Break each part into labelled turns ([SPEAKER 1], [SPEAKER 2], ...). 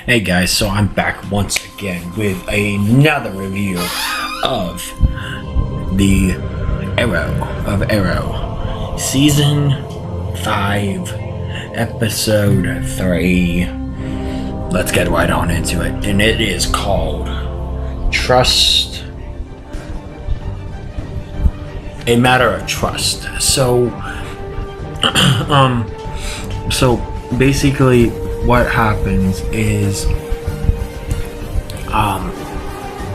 [SPEAKER 1] Hey guys, so I'm back once again with another review of the Arrow Season 5, Episode 3. Let's get right on into it. And it is called Trust. A Matter of Trust. So basically what happens is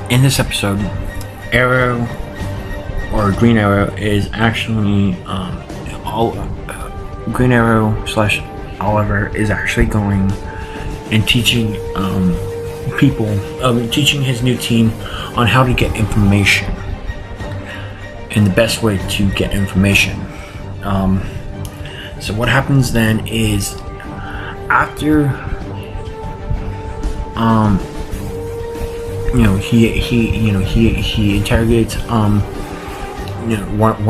[SPEAKER 1] in this episode, Arrow or Green Arrow is actually Green Arrow slash Oliver is actually going and teaching teaching his new team on how to get information and the best way to get information. So what happens then is after he interrogates one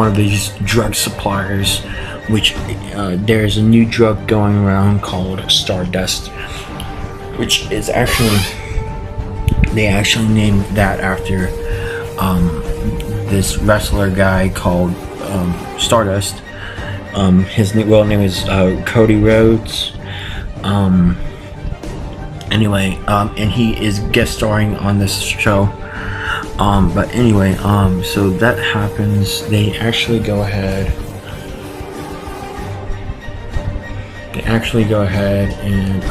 [SPEAKER 1] of these drug suppliers, which there's a new drug going around called Stardust, which is they actually named that after this wrestler guy called Stardust. His real name is Cody Rhodes. And he is guest starring on this show. But anyway, so that happens. They actually go ahead and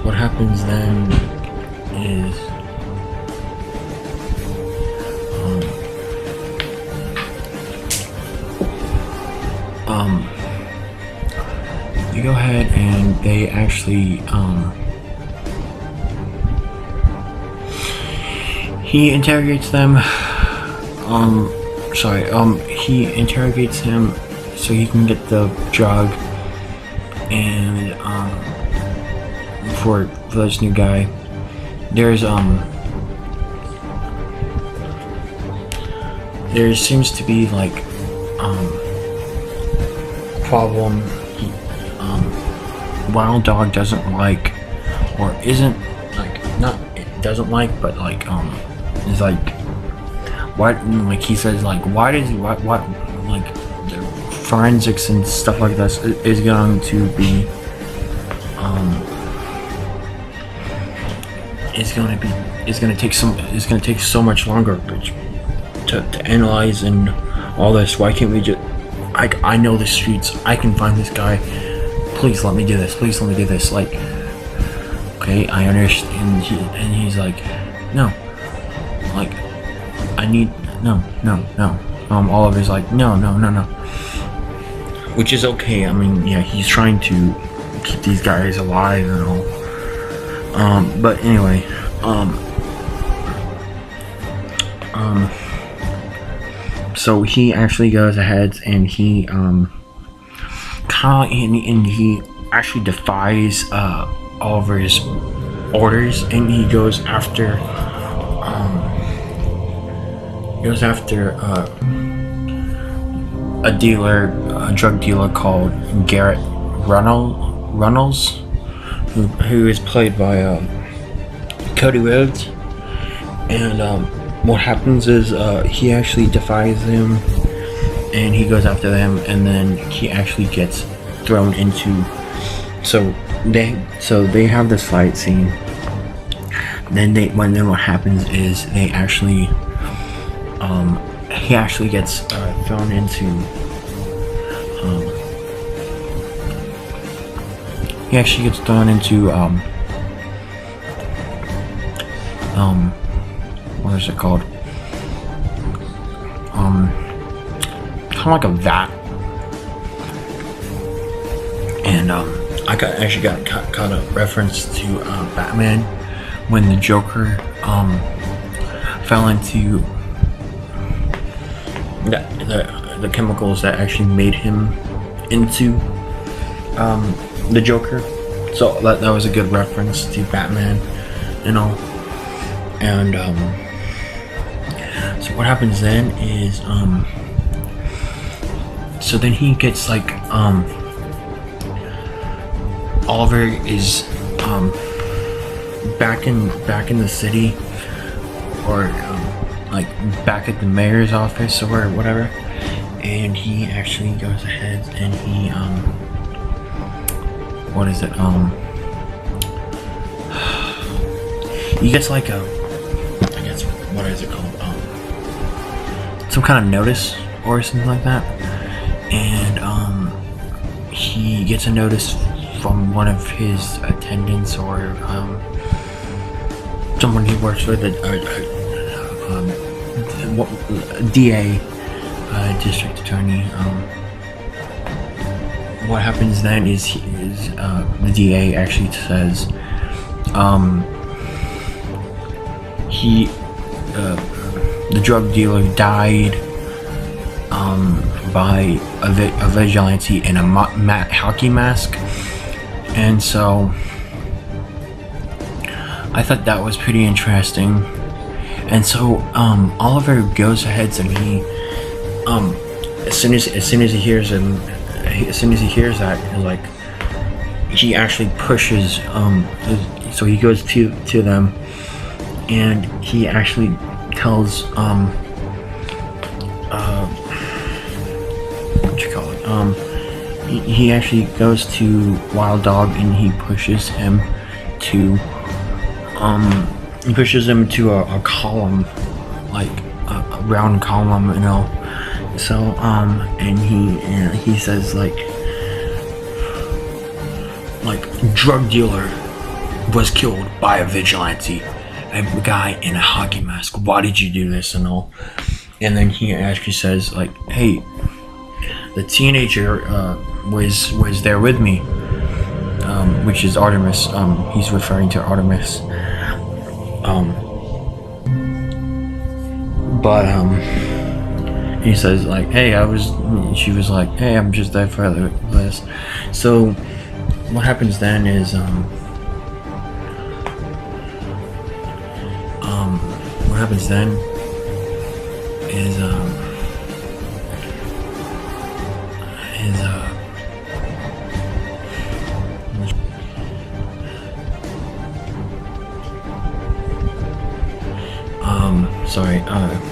[SPEAKER 1] what happens then is they go ahead and they actually he interrogates them. He interrogates him so he can get the drug, and for this new guy, there seems to be like problem. Wild Dog doesn't like, or isn't like, not it doesn't like, but like is like, why, like he says like, why does what like the forensics and stuff like this is going to be it's going to take so much longer to analyze and all this. Why can't we just, I know the streets, I can find this guy, please let me do this, like, okay, I understand. And he's like, no, like, I need, no. Oliver's like, no, which is okay. I mean, yeah, he's trying to keep these guys alive and all. But anyway, so he actually goes ahead and he he actually defies Oliver's orders, and he goes after a drug dealer called Garrett Runnels, who is played by Cody Rhodes. And what happens is he actually defies him, and he goes after them, and then he actually gets thrown into. So they have this fight scene. Then what happens is they actually he actually gets thrown into. He actually gets thrown into what is it called? Kind of like a vat. And I actually got caught a reference to Batman when the Joker fell into the chemicals that actually made him into the Joker. So that was a good reference to Batman and all. And so what happens then is so then he gets like Oliver is back in the city, or like back at the mayor's office or whatever, and he actually goes ahead and he what is it he gets like a, I guess, what is it called, some kind of notice or something like that, and he gets a notice from one of his attendants, or someone he works with, a DA, district attorney. What happens then is the DA actually says the drug dealer died by a vigilante in a hockey mask. And so I thought that was pretty interesting. And so Oliver goes ahead and he as soon as he hears that, like, he actually pushes so he goes to them, and he actually tells what you call it, he actually goes to Wild Dog, and he pushes him to a column, like a round column, you know. So and he says like drug dealer was killed by a vigilante, a guy in a hockey mask. Why did you do this and all? And then he actually says like, hey, the teenager was there with me, which is Artemis. He's referring to Artemis. He says like, hey, she was like, hey, I'm just there for this. So what happens then is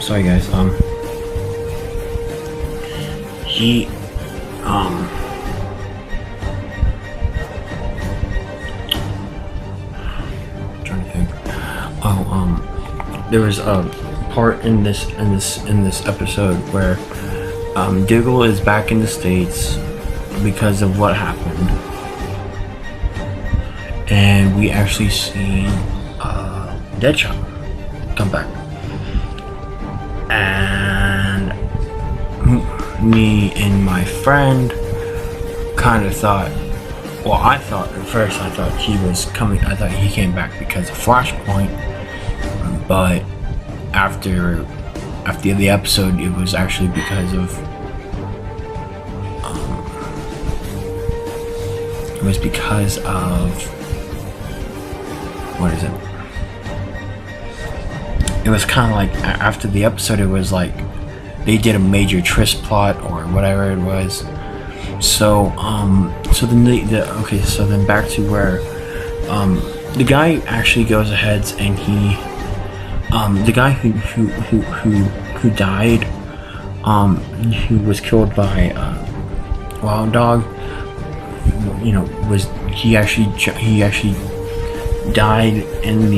[SPEAKER 1] sorry guys, he trying to think. There was a part in this episode where Diggle is back in the States because of what happened, and we actually see Deadshot come back, and me and my friend kind of thought, well, I thought he was coming, I thought he came back because of Flashpoint, but after the episode, it was actually because of what is it? It was kind of like after the episode, it was like they did a major tryst plot or whatever it was. So so then back to where the guy actually goes ahead and he the guy who died, who was killed by Wild Dog, you know, he actually died in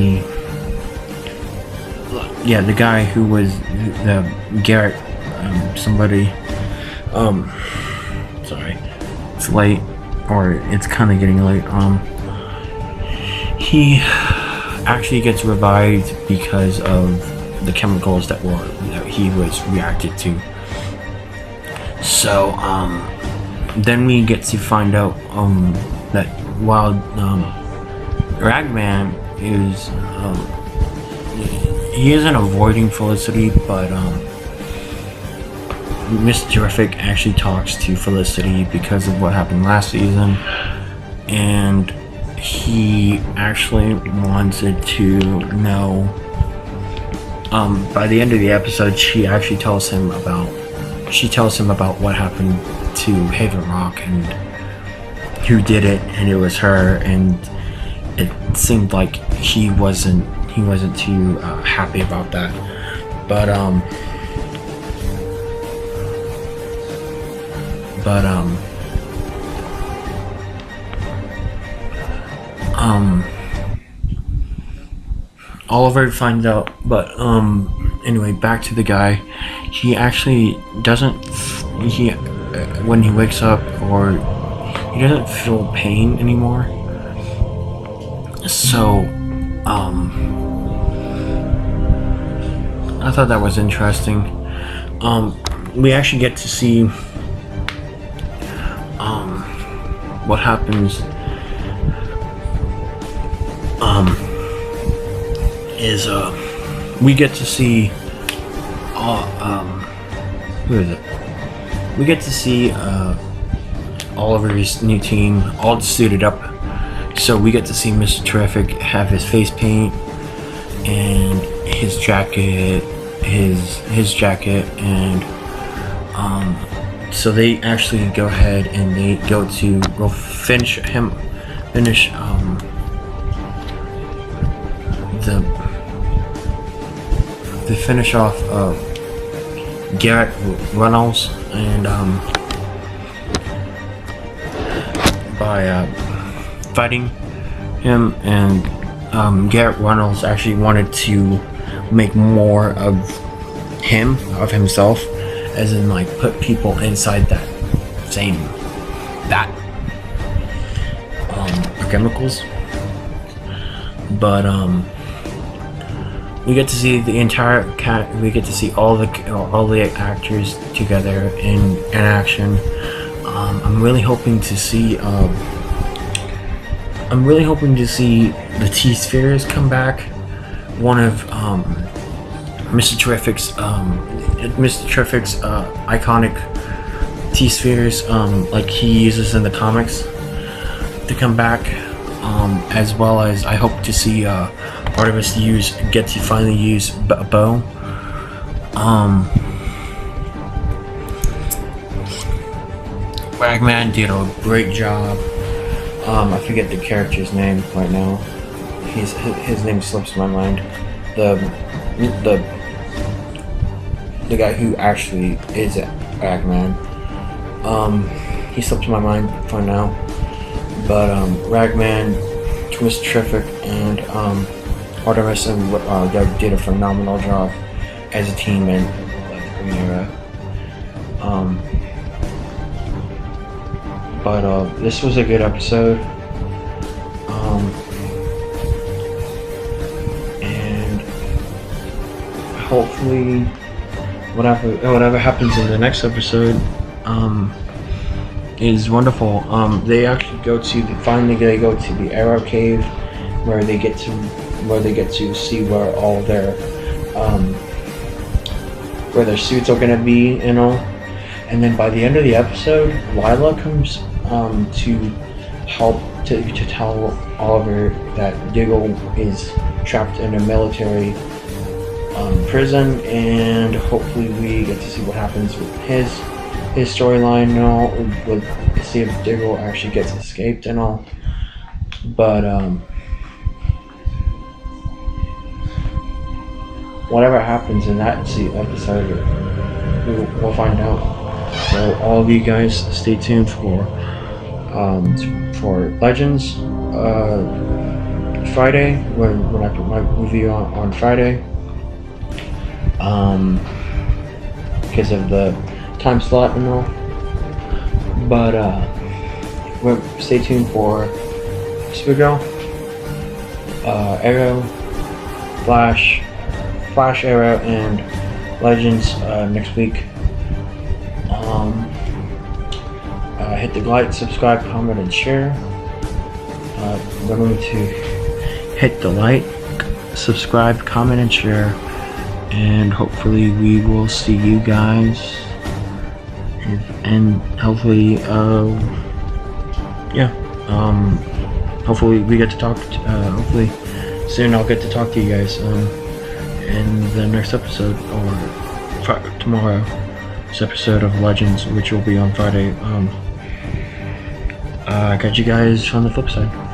[SPEAKER 1] the guy who was the Garrett, somebody, sorry, it's late, or it's kind of getting late, he actually gets revived because of the chemicals that he was reacted to. So then we get to find out that while Ragman is he isn't avoiding Felicity, but Miss Terrific actually talks to Felicity because of what happened last season, and he actually wanted to know, by the end of the episode, she tells him about what happened to Haven Rock, and who did it, and it was her, and it seemed like he wasn't too happy about that. But Oliver finds out. But anyway, back to the guy. He actually doesn't. When he wakes up, or he doesn't feel pain anymore. So I thought that was interesting. We actually get to see what happens is we get to see who is it? We get to see Oliver's new team all suited up. So we get to see Mr. Terrific have his face paint and his jacket, and so they actually go ahead and they go finish they finish off Garrett Reynolds, and by fighting him. And Garrett Reynolds actually wanted to make more of himself, as in like put people inside that chemicals. But we get to see the entire we get to see all the actors together in action. I'm really hoping to see the T-Spheres come back. One of Mr. Terrific's iconic T-Spheres, like he uses in the comics, to come back. As well as I hope to see Artemis get to finally use a bow. Ragman did a great job. I forget the character's name right now. His name slips my mind. The guy who actually is Ragman. He slips my mind for now. But Ragman, Mr. Terrific, and Artemis and Doug did a phenomenal job as a team in the Green Era. But this was a good episode. And hopefully whatever happens in the next episode is wonderful. They actually go to the Arrow Cave, where they get to see where all their suits are gonna be, and then by the end of the episode, Lila comes to help to tell Oliver that Diggle is trapped in a military prison, and hopefully we get to see what happens with his storyline and all, with see if Diggle actually gets escaped and all. But whatever happens in that episode, we'll find out. So all of you guys, stay tuned for Legends Friday, when I put my review on Friday, because of the time slot and all. But stay tuned for Supergirl, Arrow, Flash, Arrow, and Legends next week. Hit the like, subscribe, comment, and share. Remember to hit the like, subscribe, comment, and share. And hopefully we will see you guys. And hopefully, hopefully we get to talk. Hopefully soon I'll get to talk to you guys in the next episode, or tomorrow's episode of Legends, which will be on Friday. catch you guys on the flip side.